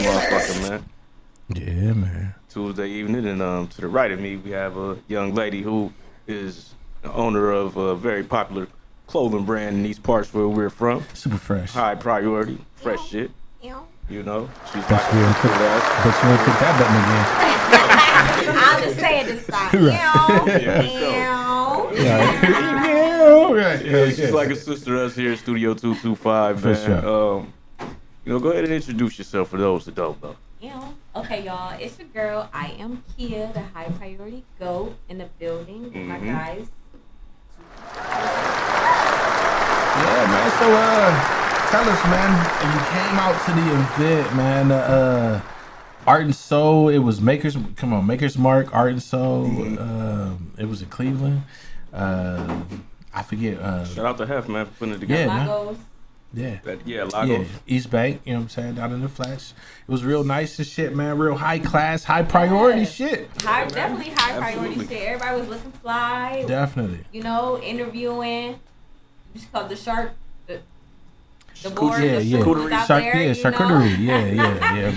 Motherfucker, man. Yeah, man. Tuesday evening, and to the right of me, we have a young lady who is the owner of a very popular clothing brand in these parts where we're from. Super fresh. High priority, fresh shit. You know, she's like But you ain't click that button again. I'll just say it this time. Yeah, she's like a sister to us here at Studio 225, man. Sure. Go ahead and introduce yourself for those that don't know. Okay, y'all. It's your girl. I am Keyia, the high priority GOAT in the building. Mm-hmm. My guys. Yeah, man. So, tell us, man. You came out to the event, man. Art and Soul. It was Maker's Mark. Art and Soul. Mm-hmm. It was in Cleveland. I forget. Shout out to Hef, man, for putting it together. Yeah, Lagos. Yeah. Lagos. Yeah, East Bank, you know what I'm saying, down in the Flats. It was real nice and shit, man. Real high class, high priority shit. Definitely high priority shit. Everybody was looking fly. Definitely. Interviewing. Just called the shark. The board, yeah. Charcuterie. Yeah.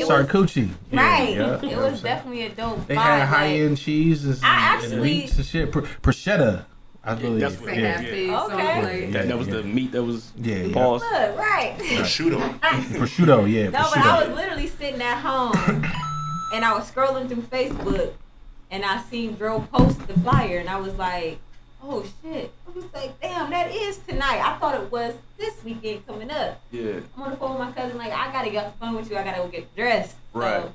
Charcuterie. Right. It was definitely a dope vibe. They had high-end cheeses and meats and shit. Prosciutto. I believe. That's what Okay. That was the meat that was paused. Look, right. Prosciutto, yeah. No, but I was literally sitting at home and I was scrolling through Facebook and I seen Dro post the flyer and I was like, oh shit. I was like, damn, that is tonight. I thought it was this weekend coming up. Yeah. I'm on the phone with my cousin, like, I gotta get off the phone with you. I gotta go get dressed. Right. So,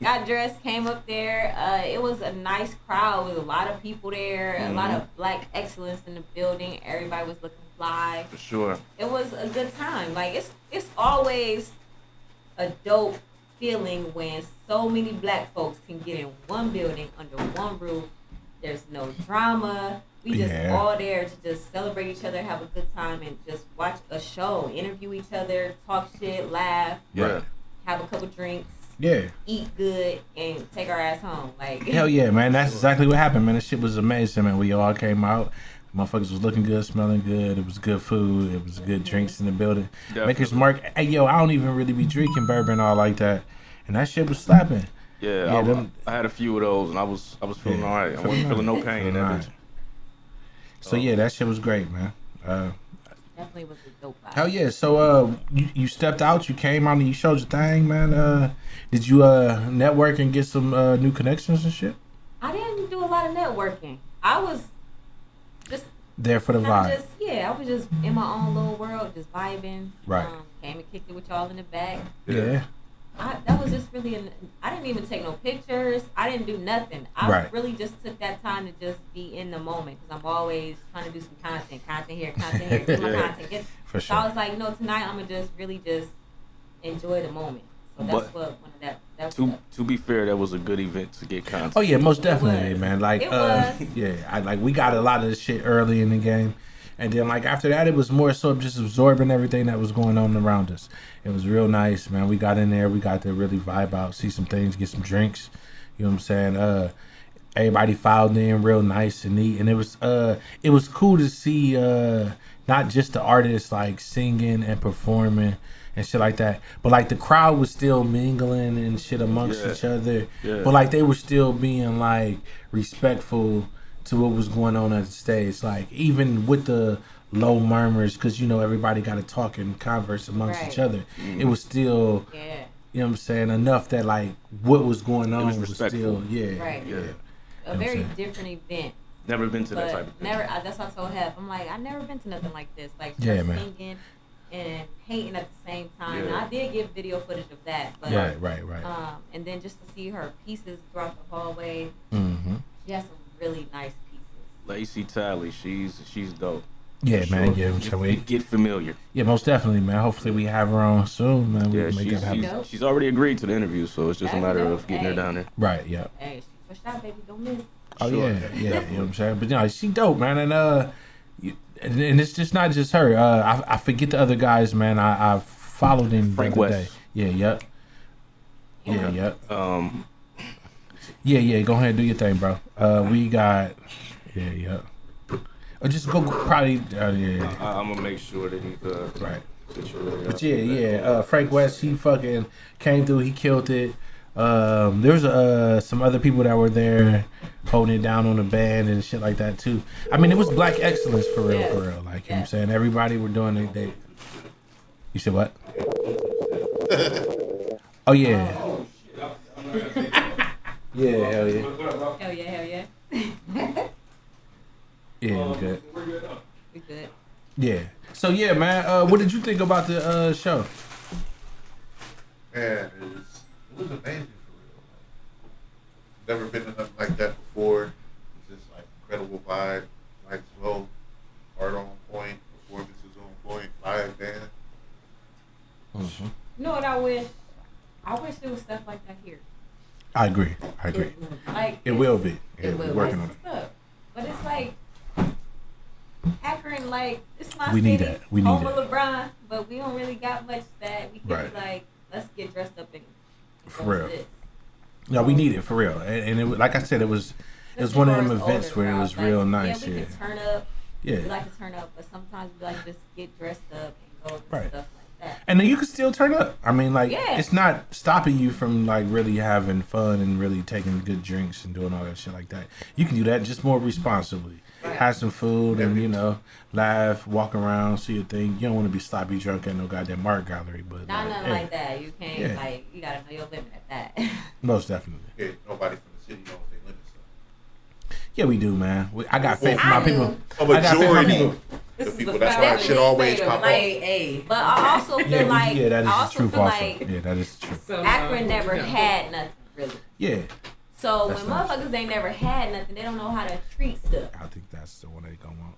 got dressed, came up there. It was a nice crowd with a lot of people there, a lot of black excellence in the building. Everybody was looking fly. For sure. It was a good time. Like it's always a dope feeling when so many black folks can get in one building under one roof. There's no drama. We just all there to just celebrate each other, have a good time, and just watch a show, interview each other, talk shit, laugh, have a couple drinks. Yeah. Eat good and take our ass home. Like hell yeah, man. That's exactly what happened, man. This shit was amazing, man. We all came out. Motherfuckers was looking good, smelling good. It was good food. It was good drinks in the building. Definitely. Maker's Mark. Hey, yo, I don't even really be drinking bourbon all like that. And that shit was slapping. Yeah, I had a few of those and I was feeling all right. I wasn't feeling no pain in that bitch. So yeah, that shit was great, man. Definitely was a dope vibe. Hell yeah. So you stepped out, you came out and you showed your thing, man. Did you network and get some new connections and shit? I didn't do a lot of networking. I was just there for the vibe. I was just in my own little world, just vibing. Right. Came and kicked it with y'all in the back. Yeah. That was just really, I didn't even take no pictures. I didn't do nothing. I really just took that time to just be in the moment because I'm always trying to do some content here, do my content. For sure. So I was like, tonight I'm going to just really just enjoy the moment. So that's one of that. To be fair, that was a good event to get content. Oh yeah, most definitely, man. Like, it was. We got a lot of the shit early in the game. And then, like, after that, it was more so just absorbing everything that was going on around us. It was real nice, man. We got in there. We got to really vibe out, see some things, get some drinks. You know what I'm saying? Everybody filed in real nice and neat. And it was cool to see not just the artists, like, singing and performing and shit like that. But, like, the crowd was still mingling and shit amongst each other. Yeah. But, like, they were still being, like, respectful to what was going on at the stage, like even with the low murmurs, because everybody got to talk and converse amongst each other. It was still, you know what I'm saying, enough that like what was going on was still, a very different event. Never been to that type of thing. That's what I told Hef. I'm like, I never been to nothing like this. Like singing and hating at the same time. And I did get video footage of that, but right. And then just to see her pieces throughout the hallway, she has some really nice pieces. Lacey Talley, she's dope. Yeah, man. Yeah, get familiar. Yeah, most definitely, man. Hopefully we have her on soon, man. She's already agreed to the interview, so it's just a matter of getting her down there. Right. Yeah. Hey, she pushed out, baby. Don't miss. Oh yeah. You know what I'm saying? But she dope, man, and it's just not just her. I forget the other guys, man. I followed him Frank the other West. day. Yeah. Yeah. Go ahead and do your thing, bro. We got. Yeah. Or just go probably. Yeah. I'm gonna make sure that he's Right. situated. But yeah. Frank West, he fucking came through. He killed it. There was some other people that were there holding it down on the band and shit like that too. I mean, it was black excellence for real. Like, you know what I'm saying? Everybody were doing it. You said what? Oh, yeah. Yeah, hell yeah. Hell yeah. Yeah, we good. We good. Yeah. So, yeah, man, what did you think about the show? Man, it was amazing for real. Never been in nothing like that before. It's just like incredible vibe, lights low, art on point, performances on point, live band. Mm-hmm. You know what I wish? I wish there was stuff like that here. I agree. Like It will be. Yeah, It we're will. working on it. Stuff. But it's like Akron, like it's my We city, need that. We need home that. of LeBron, but we don't really got much that we can Right. be like, let's get dressed up and For go real. to this. No, we need it for real. And it, like I said, it was one of them events where it was real nice. Yeah, we can turn up. Yeah. We like to turn up, but sometimes we like just get dressed up and go to Right. stuff like that. And then you can still turn up. I mean, like, Yeah. it's not stopping you from, like, really having fun and really taking good drinks and doing all that shit like that. You can do that just more responsibly. Right. Have some food and, you know, laugh, walk around, see a thing. You don't want to be sloppy drunk at no goddamn art gallery, but Not like, nothing yeah, like that. You can't Yeah. like you gotta know your limit at that. most definitely. Yeah, nobody from the city knows they limits. Yeah, we do, man. I got faith in my I do. people. A I got faith in my majority. people. The is people, the that's fact. why shit always pop Like, up. Hey. but I also feel like Yeah, that is I the also truth feel also. like Yeah, that is true. Akron never had nothing really. Yeah, So That's when nice. motherfuckers ain't never had nothing, they don't know how to treat stuff. I think that's the one they gonna want.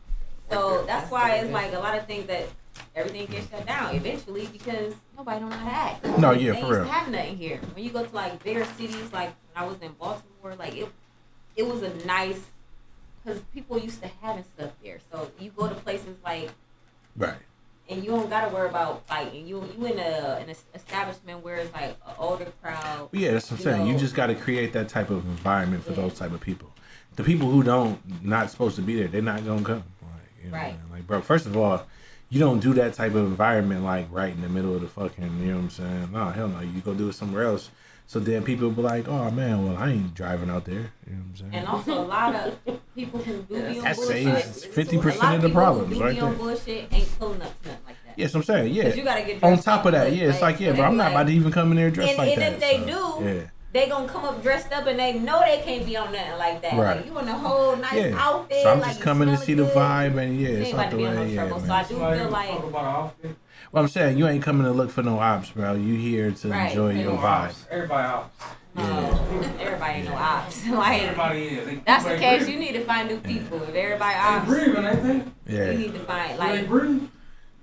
So that's why it's like a lot of things that everything gets shut down eventually because nobody don't know how to act. No, yeah, they for used real. to have nothing here. When you go to like bigger cities, like when I was in Baltimore, like it was a nice because people used to having stuff there. So you go to places like Right. and you don't gotta worry about fighting. You in an establishment where it's like an older crowd. Yeah, that's what I'm saying. know. You just got to create that type of environment for Yeah. those type of people. The people who not supposed to be there, they're not gonna come. Like, you know, Right. like, bro, first of all, you don't do that type of environment like right in the middle of the fucking. You know what I'm saying? No, hell no. You go do it somewhere else. So then people be like, oh man, well I ain't driving out there. You know what I'm saying? And also a lot of people who do be on That bullshit. saves a 50% lot of the people problems who do right be on there. bullshit ain't pulling up to nothing like that. Yes, I'm saying, yeah. 'Cause you gotta get On dressed top up of that, good, yeah, it's like, yeah, so bro, they I'm not like- about to even come in there dressed And, like and that. if they so, do, yeah. they gonna come up dressed up and they know they can't be on nothing like that. Right. Like you in a whole nice Yeah. outfit. So I'm like just you coming to smelling see the good. vibe, and yeah, You it's ain't not about to the be on no way. Yeah, trouble. So man. I do feel like Well, I'm saying you ain't coming to look for no ops, bro. You here to Right. enjoy No your vibe. Everybody ops. everybody ain't no ops. Like Everybody is. that's the case. You need to find new people. If everybody They ops, breathing, ain't they? Yeah, you need to find They like breathing.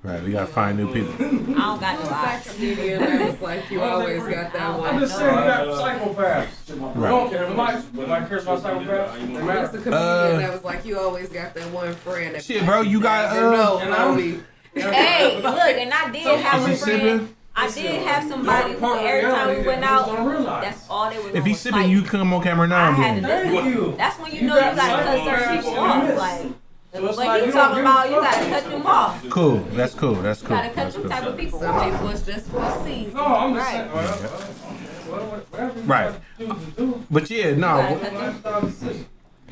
right. We gotta find new people. I don't got no ops. Keyia, that was like you always got that I'm one. just saying, we got psychopaths. Right. Don't care. Nobody cares about psychopaths. They What's matter. the comedian that was like you always got that one friend? That Shit, bro, you got no, and homie. Hey, look, and I did have Is a he friend. sipping? I did have somebody who every time we went out, that's all they was If doing he's was sipping, fighting. you come on camera I now. had to Then. Thank you. That's when you You know you got gotta cut certain psychopaths people you off. miss. Like, So it's what like you you talking don't about, give you a gotta fuck. cut them off. Cool. That's cool. That's You cool. gotta cut That's them cool. type of people Some off. people it's just for a season. No, I'm just Right. saying. Whatever you Right. choose to do. But yeah, You gotta no. cut them. Lifestyle decision.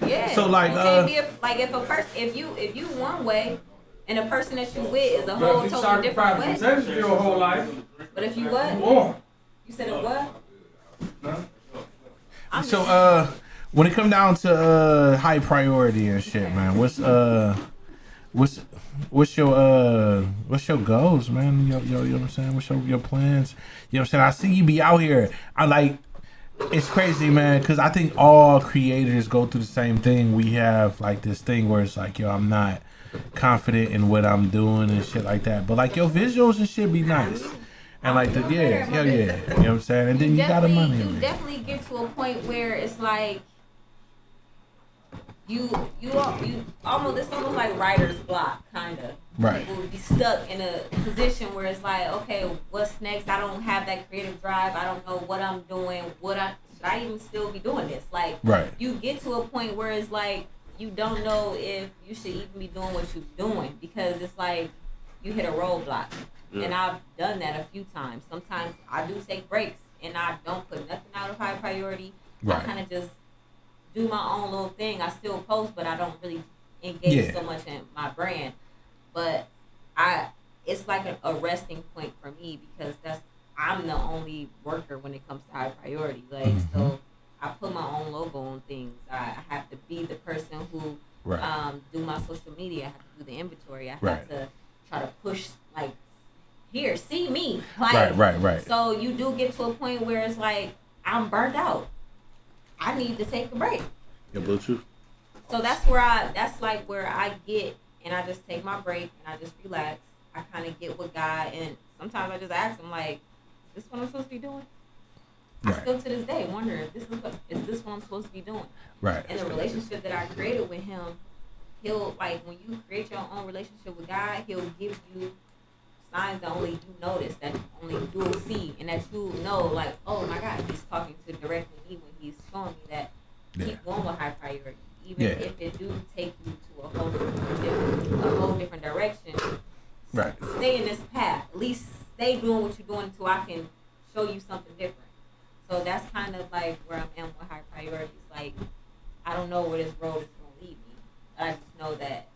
Yeah. So, like, you can't be like if a person, if you one way, and the person that you with is a But whole if you totally different sacrifice way. protection your whole life, But if you what? more. You said a what? No? I'm So just- when it come down to high priority and shit, man, what's your goals, man? You know what I'm saying? What's your plans? You know what I'm saying? I see you be out here. I like. It's crazy, man, because I think all creators go through the same thing. We have like this thing where it's like, yo, I'm not confident in what I'm doing and shit like that. But like your visuals and shit be nice. And like hell yeah. You know what I'm saying? And then you got the money. You in it. definitely get to a point where it's like you almost it's almost like writer's block kind of. Right. People be stuck in a position where it's like, okay, what's next? I don't have that creative drive. I don't know what I'm doing. Should I even still be doing this? Like, Right. you get to a point where it's like you don't know if you should even be doing what you're doing because it's like you hit a roadblock. Yeah. And I've done that a few times. Sometimes I do take breaks and I don't put nothing out of high priority. Right. I kind of just do my own little thing. I still post, but I don't really engage Yeah. so much in my brand. But it's like a resting point for me because I'm the only worker when it comes to high priority. Like so, I put my own logo on things. I have to be the person who do my social media. I have to do the inventory. I have to try to push like, here, see me. Like, Right. So you do get to a point where it's like I'm burnt out. I need to take a break. Your Bluetooth. So that's where I get, and I just take my break and I just relax. I kind of get with God, and sometimes I just ask him like, "Is this what I'm supposed to be doing?" I still to this day wonder if is this what I'm supposed to be doing? Right. And the relationship that I created with him, he'll like when you create your own relationship with God, he'll give you signs that only you notice, that only you'll see, and that you know, like, oh my God, he's talking to directly me when he's showing me that keep going with high priority, even if it do take you to a whole different direction. Right. Stay in this path. At least stay doing what you're doing until I can show you something different. So that's kind of like where I'm at with high priorities. Like, I don't know where this road is going to lead me. I just know that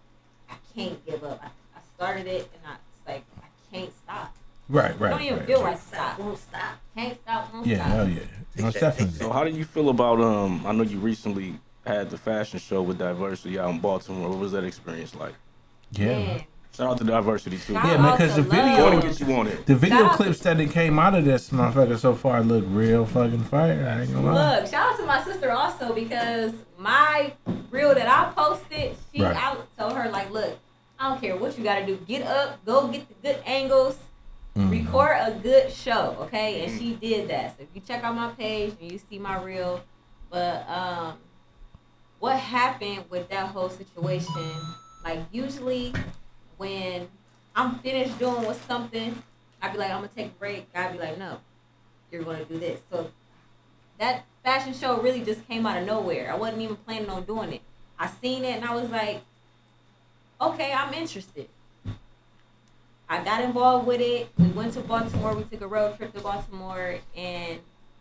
I can't give up. I started it, and it's like I can't stop. Right. I don't even feel like stop. Won't stop. Can't stop. Won't Yeah, stop. hell yeah. Most definitely. So how do you feel about I know you recently had the fashion show with Diversity out in Baltimore. What was that experience like? Yeah. Man. Shout out to Diversity too. Shout Yeah, man, out because to the video, I want love. to get you on it. the video Shout out clips to- that came out of this motherfucker so far look real fucking fire. I ain't gonna lie. Look, shout out to my sister also because my reel that I posted, Right. I told her like, look, I don't care what you gotta do. Get up, go get the good angles, record a good show, okay? And she did that. So if you check out my page and you see my reel, but what happened with that whole situation? Like usually when I'm finished doing with something, I'd be like, I'm gonna take a break. I'd be like, no, you're gonna do this. So that fashion show really just came out of nowhere. I wasn't even planning on doing it. I seen it and I was like, okay, I'm interested. I got involved with it. We went to Baltimore. We took a road trip to Baltimore, and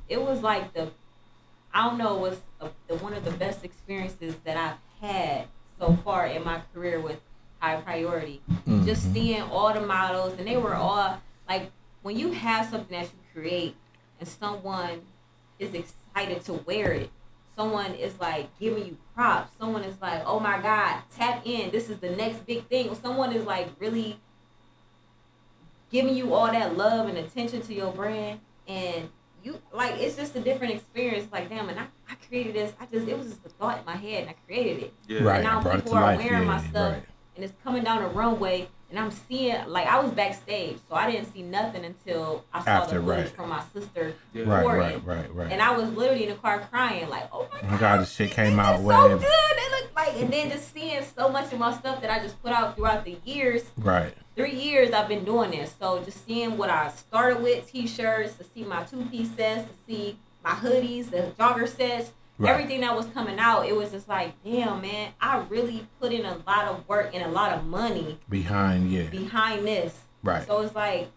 it was like one of the best experiences that I've had so far in my career with high priority. Just seeing all the models, and they were all like, when you have something that you create and someone is excited to wear it, someone is like giving you props, someone is like, oh my God, tap in, this is the next big thing. Or someone is like really giving you all that love and attention to your brand, and you like, it's just a different experience. Like, damn, and I created this. It was just a thought in my head, and I created it. Yeah. Right. And now brought it people to are life, wearing my yeah, stuff, right. and it's coming down the runway, and I'm seeing, like, I was backstage, so I didn't see nothing until I saw After, the footage right. from my sister Yeah. recording. Right. And I was literally in the car crying, like, oh my Oh my God, this shit came out it's way. so good. They look like, and then just seeing so much of my stuff that I just put out throughout the years. Right. 3 years I've been doing this, so just seeing what I started with, t-shirts, to see my 2-piece sets, to see my hoodies, the jogger sets, Right. everything that was coming out, it was just like, damn, man, I really put in a lot of work and a lot of money Behind, yeah. behind this. Right. So it's like,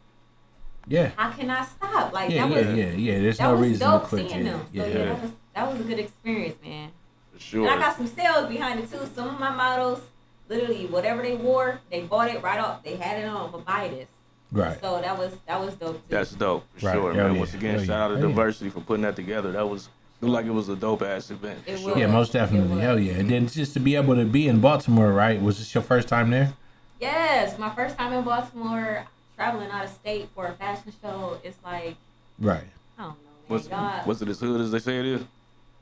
Yeah. how can I stop? Like, Yeah, that yeah, was yeah. There's that no was reason dope to quit. seeing Yeah. them. So Yeah. yeah, that was a good experience, man. For sure. And I got some sales behind it too. Some of my models, literally whatever they wore, they bought it right off. They had it on, but buy this. Right. So that was dope too. That's dope for Right. sure, Hell man. yeah. Once again, Hell shout out to yeah. Hell yeah. Diversity for putting that together. That was looked like it was a dope ass event. For It sure. was. Yeah, most definitely. was. Hell yeah. And then just to be able to be in Baltimore, right? Was this your first time there? Yes, my first time in Baltimore, traveling out of state for a fashion show. It's like, Right. I don't know, man. God, Was it as hood as they say it is?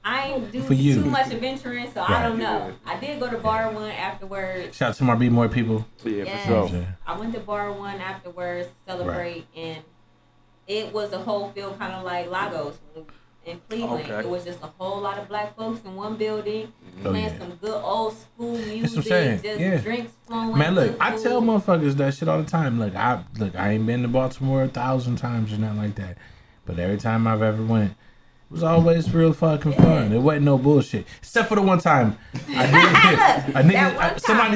I ain't do For you. too much adventuring, so Right. I don't know. I did go to Bar One afterwards. Shout out to my Be More people. Yeah, Yes. for sure. I went to Bar One afterwards to celebrate, and it was a whole field kind of like Lagos in Cleveland. Okay. It was just a whole lot of black folks in one building Oh, playing yeah. some good old school music, I'm saying, just yeah. drinks flowing. Man, look, good I food. tell motherfuckers that shit all the time. Look, I ain't been to Baltimore 1,000 times or nothing like that. But every time I've ever went, It was always real fucking fun. It wasn't no bullshit. Except for the one time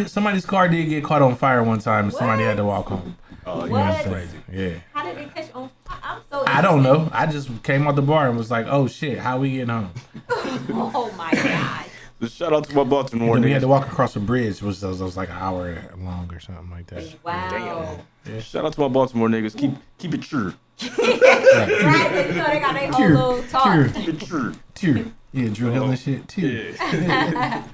somebody's car did get caught on fire one time and somebody had to walk home. Oh, You know what I'm What? saying? Yeah. How did it catch on fire? I'm so I don't interested. know. I just came out the bar and was like, oh shit, how we getting home? Oh my god. So shout out to my Baltimore And then we had to niggas. walk across a bridge, which was like an hour long or something like that. Wow. Shout out to my Baltimore niggas. Keep it true. Right, 'cause you know they got their whole little talk. Keep it true. Tear. Yeah, Drew Hill and shit. Tear. Yeah.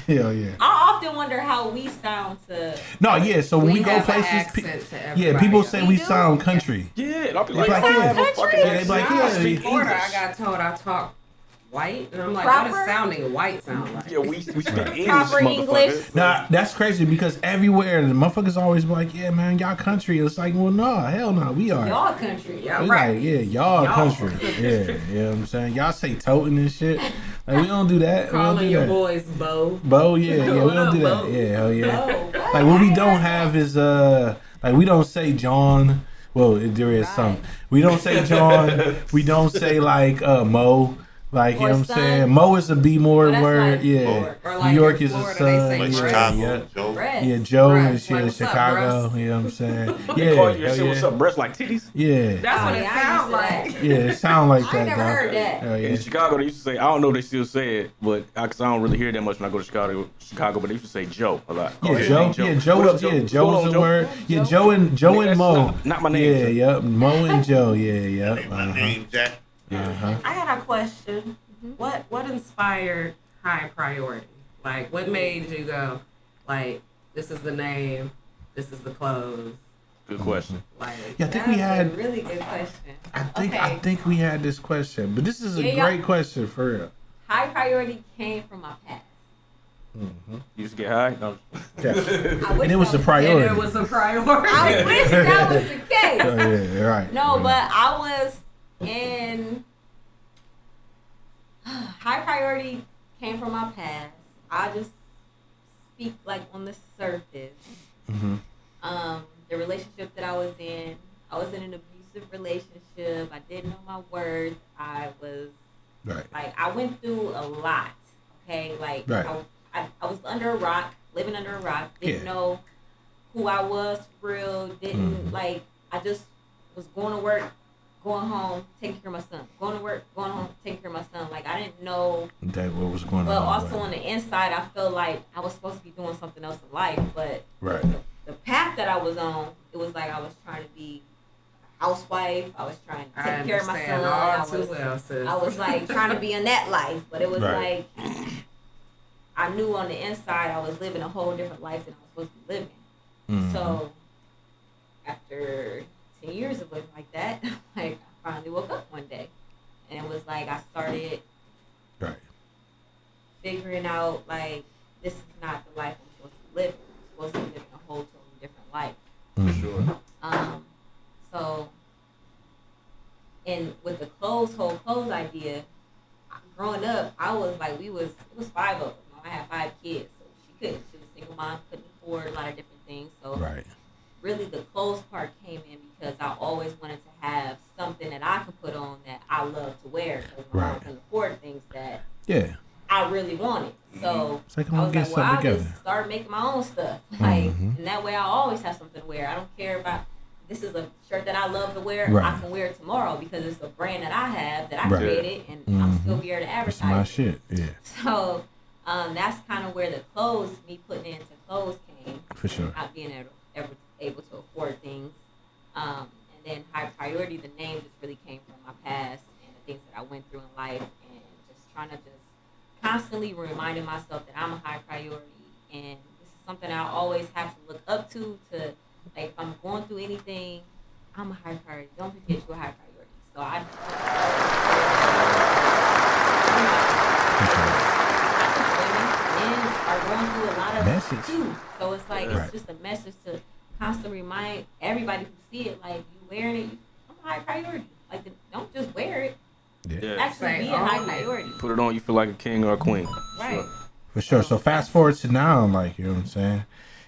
Hell yeah. I often wonder how we sound to. No, yeah. So when we go have an places, accent to yeah, everybody people else. say We we do? sound country. Yeah, and I'll be They like, like, I yeah. have a fucking Yeah, they like, accent. yeah, I speak Florida, I English. got told I talk white, and I'm like, what Proper? does sounding white sound like? Yeah, we speak English, Proper English. motherfucker. Nah, that's crazy because everywhere the motherfuckers always be like, yeah, man, y'all country. It's like, well, no, hell no, we are. Y'all country. Yeah, We right. like, yeah, y'all Y'all. country. Yeah, you know what I'm saying? Y'all say toting and shit. Like, we don't do that. We don't Calling do your that. boys Bo. Bo, yeah, we What don't up, do that. Bo? Yeah, hell yeah. Oh, what? Like what we don't have is like we don't say John. Well, there is some. Right. We don't say John. We don't say like Mo. Like you Or know what I'm son. saying? Mo is a B more Oh, that's word. like yeah. Lord. Or New like York in is a Florida, son. they say Like yeah, Chicago, yeah. Joe. Breast. Yeah, Joe Right. and shit, Like, what's up, Chicago. bruh? You know what I'm saying? They call Yeah, your hell shit, what's yeah. up, breast like titties? Yeah, That's what Oh, it yeah, I sounds used to like. yeah. It sound like I that. never dog. heard that. Hell yeah. In Chicago, they used to say, I don't know if they still say it, but because I don't really hear that much when I go to Chicago, but they used to say Joe a lot. Yeah, Oh, hey, Joe. Joe. Yeah, Joe. What up, Is, yeah, What's Joe going is on, a Joe? word. Yeah, Joe. Joe and Nigga, Mo. that's not my name, Yeah, Joe. yep. Mo and Joe. Yeah, yep. Ain't my name Jack. Uh-huh. I had a question. What inspired High Priority? Like, what made you go, like, this is the name, this is the clothes? Good question. Like, Yeah, I think That's we a had. really good question. I think we had this question, but this is a Yeah, yeah. great question for real. High priority came from my past. You used to get high? No. Yeah. I wish And it was that a priority. and it was a priority. I wish that was the case. Oh, yeah, right. No, right. but I was in high priority came from my past. I just speak like on the surface. Mhm. The relationship that I was in an abusive relationship. I didn't know my worth. I was Right. like I went through a lot. Okay, like Right. I was under a rock, living under a rock. Didn't Yeah. know who I was for real. Didn't like. I just was going to work, going home, taking care of my son. Going to work, going home, taking care of my son. Like I didn't know. That what was going But on. also on the inside, I felt like I was supposed to be doing something else in life. But Right. the path that I was on, it was like I was trying to be a housewife. I was trying to I take care of my son. understand all I too was, well, sis. I was like trying to be in that life, but it was Right. like I knew on the inside I was living a whole different life than I was supposed to be living. Mhm. So after 10 years of living like that, like I finally woke up one day, and it was like I started Right. figuring out like this is not the life I'm supposed to live. I'm supposed to be living a whole totally different life. Mhm. Sure. So, and with the whole clothes idea, growing up, I was like, it was 5 of them. I had 5 kids, so she was a single mom, couldn't afford a lot of different things. So, Right. really, the clothes part came in because I always wanted to have something that I could put on that I love to wear because my mom Right. couldn't afford things that Yeah. I really wanted. So It's like, I'm I gonna was get like, well, something I'll together. just start making my own stuff. Like, Mhm. and that way I always have something to wear. I don't care about, this is a shirt that I love to wear. Right. I can wear it tomorrow because it's a brand that I have that I Right. created and I'll still Mhm. be here to It's advertise. my it. shit. Yeah. So that's kind of where the clothes, me putting into clothes came. For sure. Not being able to afford things. And then high priority, the name just really came from my past and the things that I went through in life and just trying to just constantly reminding myself that I'm a high priority. And this is something I always have to look up to like if I'm going through anything, I'm a high priority. Don't forget you're a high priority. So women are going through a lot of Message. too. So it's like Right. it's just a message to constantly remind everybody who see it, like you wearing it, I'm a high priority. Like don't just wear it. Yeah. Yeah. Actually Say, be a high own it. priority. Put it on, you feel like a king or a queen. Right. For sure. So fast forward to now, like, you know what I'm saying?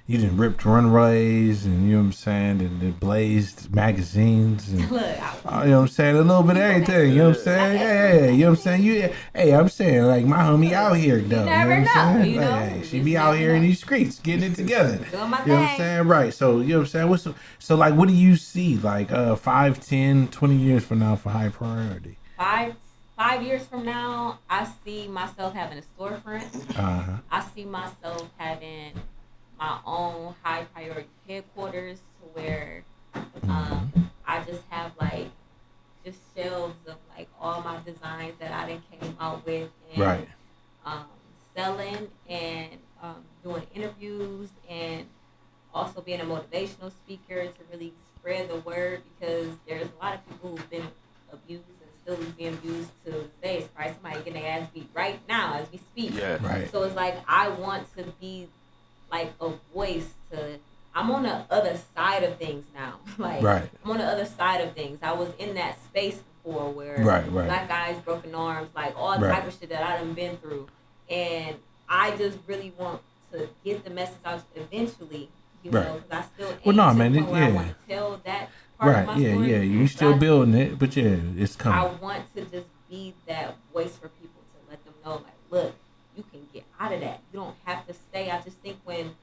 You done ripped runways and you know what I'm saying, and blazed magazines and Look, you know what I'm saying, a little bit of everything. You know what I'm saying? Hey, you know what I'm saying? I'm saying like my homie out here though. never you know what I'm know, saying? you Like, know? hey, she You be just out never here in know. these streets getting it together. Doing my You know what I'm thing. saying? Right. So you know what I'm saying? So like what do you see like 5, 10, 20 years from now for high priority? 5 years from now, I see myself having a storefront. Uh-huh. I see myself having my own high priority headquarters to where I just have like just shelves of like all my designs that I done came out with and Right. selling and doing interviews and also being a motivational speaker to really spread the word because there's a lot of people who've been abused and still being abused to this day. It's probably somebody getting their ass beat right now as we speak. Yeah. Right. So it's like I want to be like a voice to. I'm on the other side of things now. Like Right. I'm on the other side of things. I was in that space before where Right. black guys, broken arms, like all Right. type of shit that I done been through, and I just really want to get the message out eventually. You Right. know, because I still ain't Well, no, to man, the point where I yeah. want to tell that part of Right. my Yeah, story. yeah. You But still I- building it, but yeah, it's I coming. want to just be that voice for people to let them know, like, look, you can get out of that. You don't have to stay. I just think when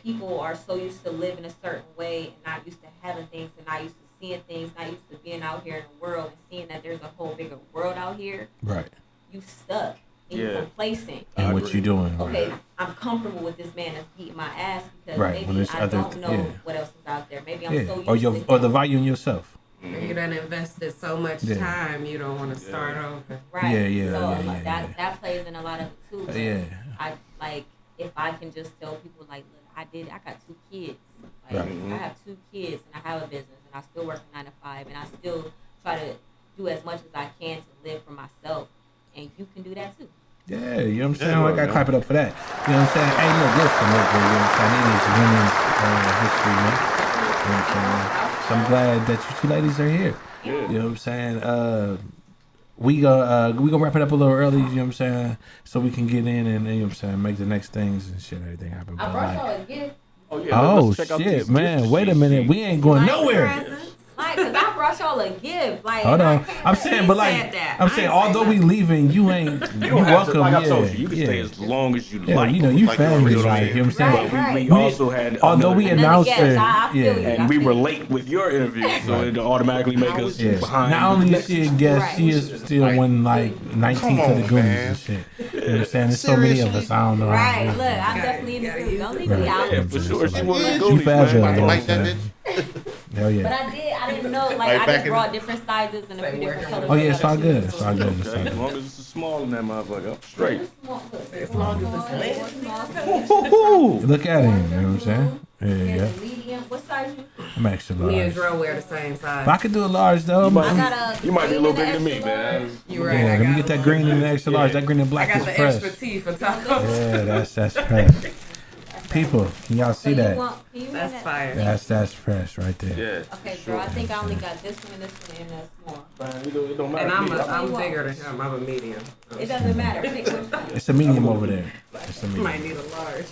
people are so used to living a certain way and not used to having things and not used to seeing things, not used to being out here in the world and seeing that there's a whole bigger world out here, Right. you stuck and you're Yeah. complacent. And what you doing? Okay, I'm comfortable with this man that's beating my ass because Right, when maybe there's I other- don't know yeah. what else is out there. Maybe I'm Yeah. so Or used to or the value in yourself. You done invested so much Yeah. time, you don't want to start over. Right. Yeah, So yeah, like, yeah. that plays in a lot of it too. But Yeah. I like if I can just tell people like, look, I got 2 kids. Like Right. I have 2 kids and I have a business and I still work a 9 to 5 and I still try to do as much as I can to live for myself. And you can do that too. Yeah, you know what I'm saying? Yeah, I gotta man. clap it up for that. You know what I'm saying? Hey, look, listen, look, you know what I'm saying? It is women's history month. You know what I'm saying? So I'm glad that you 2 ladies are here. Yeah. You know what I'm saying? We gonna wrap it up a little early, you know what I'm saying? So we can get in and you know what I'm saying, make the next things and shit, everything happen. I But brought like, y'all a gift. Oh yeah. oh let's check out shit, these man! gifts Wait a she- minute, we ain't going Like nowhere. presents. Like, cause I brought y'all a gift. Like, Hold and I on, can't I'm let- saying, He but like, said that. I'm I saying, ain't say although we nothing. leaving, you ain't, You you don't have welcome. to, like I yeah, told you, you can yeah. stay as long as you Yeah, like. you know, you Like family, you know, like, you know what I'm saying? Right, right. We We- also had although we another- announced Another guest. it, I feel yeah. you. and we were late with your interview, so it automatically make us Yeah. behind. Not only the is she a guest, Right. she is still one like 19th Come of the on, Goonies man. and shit. You know what I'm saying? There's so many of us. I don't know. Right, how- look, I'm Gotta- definitely in the gotta group. use Don't it. leave me out. Yeah, for sure. She was Yeah. a You Goonies, fragile, man. though. Like that Yeah. bitch? Hell But yeah. I didn't know. Like, Like I back just in- brought different sizes and a Say few different working colors. Oh yeah, it's all of good. It's all good. It's all Okay, as good. long as it's a small in that motherfucker, I'm straight. As long as it's lit. Look at him. You know what I'm saying? Yeah, Yeah, yeah. the medium. What size you? I'm extra Me and large. Dro wear the same But size. I could do a large though. You I'm- might, I got a. you might be a little green bigger and than me, extra large. man. You right. Yeah, I let me got get that one. green and the extra large. Yeah. That green and I black got is the fresh. extra T for tacos. Yeah, that's fresh. People, can y'all So see you that? want? Can you That's want that? fire. That's fresh right there. Yeah. Okay, girl. I think I only got this one and this one and that's small. Man, it don't matter. And to I'm me. I'm bigger than him. I'm a medium. It doesn't matter. Pick which one. It's a medium over there. It's a Might medium. need a large.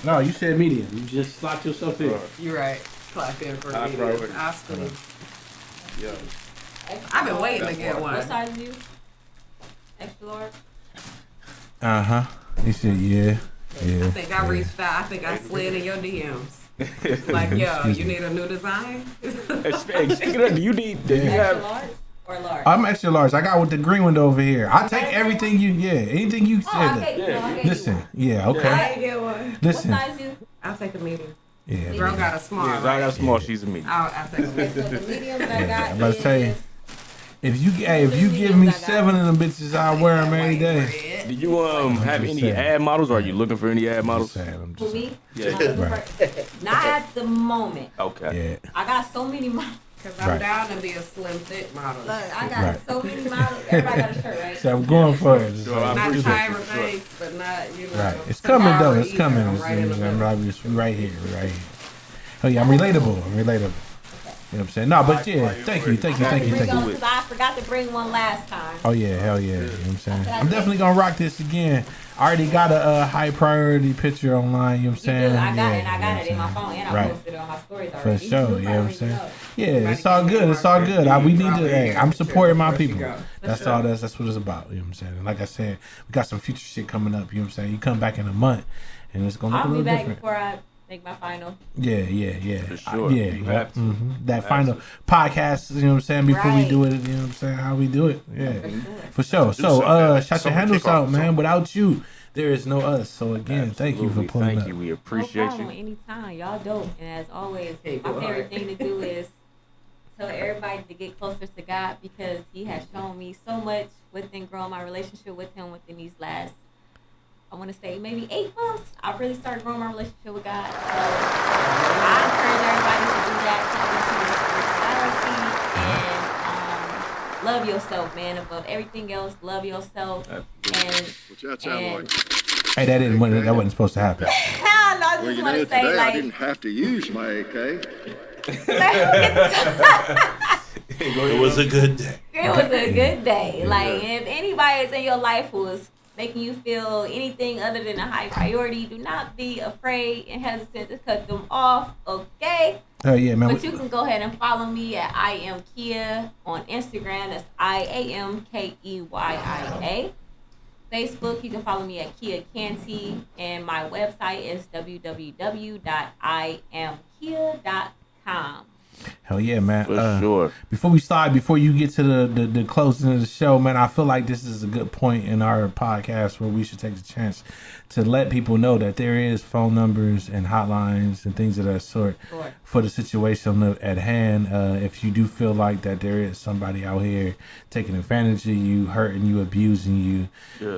No, you said medium. You just slot yourself in. You right. Clap in for High medium. priority. I squeeze. Yeah. I've been waiting to That's get why. one. What size are you? Extra large. Uh huh. He said, yeah, yeah. I think I reached out. I think I slid in your DMs. Like, yo, you need a new design? Hey, speaking of, do you need? Do you Extra have? large or large? I'm extra large. I got with the green window over here. I take everything you, anything you Oh, I said. gave you one. I gave Listen, you one. yeah, I okay. ain't get one. What Listen, size you? I'll take a medium. yeah. Girl man. got a small. Yeah, I right? got small. She's a me. I'll take a Okay, medium. so the medium that I got I'm about to tell you. is If you give me 7 of them bitches, I'll wear them every day. Do you have just any saying. ad models? Or are you looking for any ad I'm models? just saying, I'm for just, me. Yeah. Right. Not at the moment. Okay. yeah. I got so many models. Because I'm Right. down to be a slim thick model. Look, I got Right. so many models. Everybody got a shirt, right? So I'm going for it. It's Sure, like- I Not appreciate Tyra you, for sure. Banks, but not, you know. Right. It's coming though. It's Either. coming. I'm right in the I'm middle. right here. We're right here. Oh yeah, I'm relatable. I'm relatable. You know what I'm saying? No, but yeah, thank you. Because I forgot to bring one last time. Oh yeah, hell yeah. You know what I'm saying? I'm definitely gonna rock this again. I already got a high priority picture online, you know what I'm saying? I got it in my phone and I posted it on my stories already. For sure, you know what I'm saying? Yeah, it's all good. It's all good. We need to. Hey, I'm supporting my people. That's all. That's what it's about. You know what I'm saying? And like I said, we got some future shit coming up. You know what I'm saying? You come back in a month, and it's gonna look a little different. I'll be back before I make my final. Yeah. For sure. That final podcast. You know what I'm saying? Before we do it, you know what I'm saying? How we do it? Yeah, for sure. So, shout your handles out, man. Without you, there is no us. So again, thank you for pulling up. Thank you. We appreciate you. Anytime, y'all dope. And as always, my favorite thing to do is tell everybody to get closer to God because He has shown me so much within growing my relationship with Him within these last, I want to say maybe 8 months. I really started growing my relationship with God. So I encourage everybody to do that, to love yourself, man. Above everything else, love yourself. Hey, that wasn't supposed to happen. Hell no, I just want to say, today, like, I didn't have to use my AK. It was a good day. It was a good day. Like, if anybody is in your life who is making you feel anything other than a high priority, do not be afraid and hesitant to cut them off, okay? Oh yeah, man. But you can go ahead and follow me at I am Keyia on Instagram. That's IAMKEYIA. Facebook, you can follow me at Keyia Canty, and my website is www.iamkeyia.com. Hell yeah, man. For sure. Before you get to the closing of the show, man, I feel like this is a good point in our podcast where we should take the chance to let people know that there is phone numbers and hotlines and things of that sort for the situation at hand. If you do feel like that there is somebody out here taking advantage of you, hurting you, abusing you,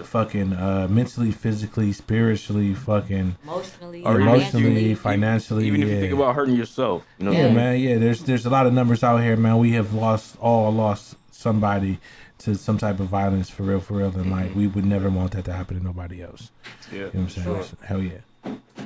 fucking mentally, physically, spiritually, fucking emotionally, financially. Even if you think about hurting yourself, you know. Yeah, man. Yeah, there's a lot of numbers out here, man. We have lost somebody to some type of violence for real, and like we would never want that to happen to nobody else. Yeah, you know what I'm saying? Sure. Hell yeah.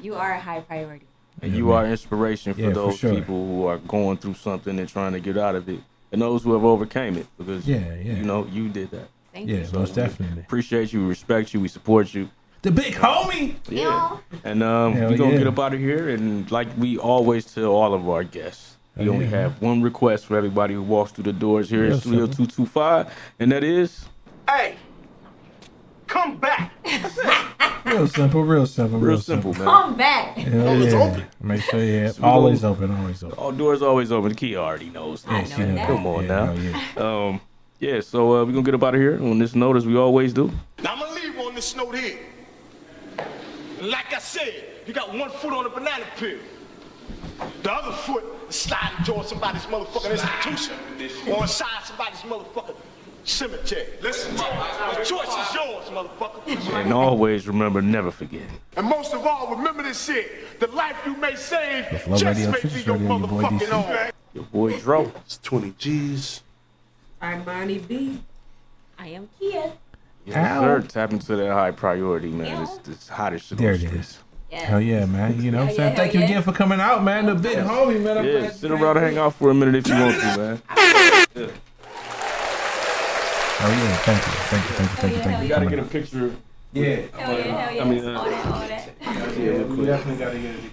You are a high priority. And you are inspiration for those people who are going through something and trying to get out of it, and those who have overcame it because you know you did that. Thank you. So most definitely. Appreciate you, we respect you, we support you. The big homie. Yeah. And we're gonna get up out of here, and like we always tell all of our guests. We only have one request for everybody who walks through the doors here in Studio 225, and that is... Hey, come back. Real simple, man. Come back. It's open. Make sure always open. All doors always open. Keyia already knows. I know that. Come on now. So we're going to get up out of here on this note as we always do. Now I'm going to leave on this note here. Like I said, you got one foot on the banana peel. The other foot is sliding towards somebody's motherfucking institution or inside somebody's motherfucking cemetery. Listen, the choice is yours, motherfucker. And always remember, never forget. And most of all, remember this shit. The life you may save just Radio, may be your motherfucking own. Your boy Dro. It's 20 G's. I'm Bonnie B. I am Keyia. Yes, sir. Tap into that high priority, man. It's hottest shit. There it is. Yes. Hell yeah, man. You know what I'm saying? Thank you again for coming out, man. The big homie, man. Yeah, sit around and hang out for a minute if you want to, man. Oh yeah, thank you. You gotta get a picture. Yeah. Hell yeah. I mean, all that. Yeah, we definitely gotta get it.